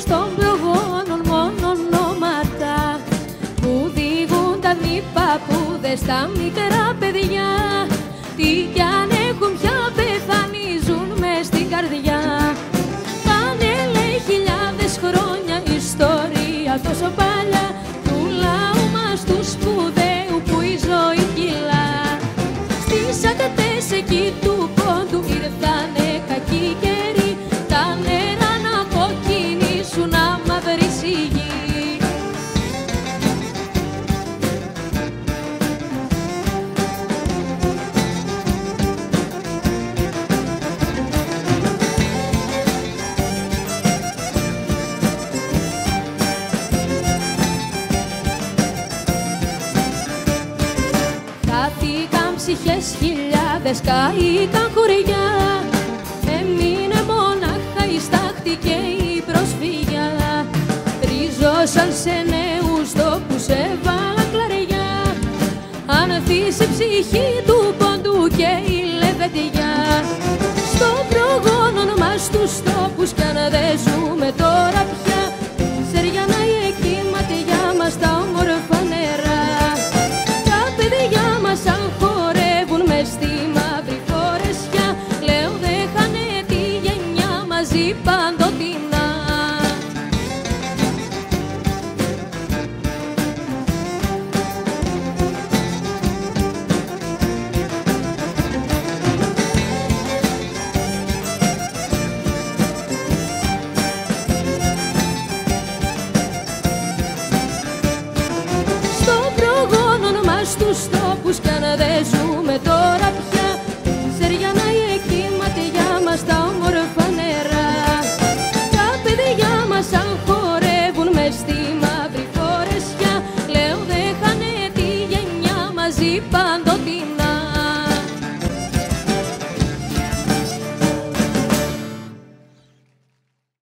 των προγόνων μόνο ονόματα που διηγούν τα μη παππούδες στα μικρά παιδιά. Τι κι αν έχουν πια πεθάνει, ζουν μες στην καρδιά. Πάνε λέει χιλιάδες χρόνια ιστορία τόσο παλιά του λαού μας του σπουδαίου που η ζωή κυλά. Στις ακτές εκεί του πόντου ήρθανε κακοί καιροί, τα νερά να κοκκινήσουν να μαυρίσει η γη. Χάθηκαν ψυχές χιλιάδες, καήκαν χωριά. Έμεινε μόναχα η στάχτη και η προσφυγιά. Ριζώσαν σε νέους τόπους, έβαλαν κλαριά. Ανθίσει ψυχή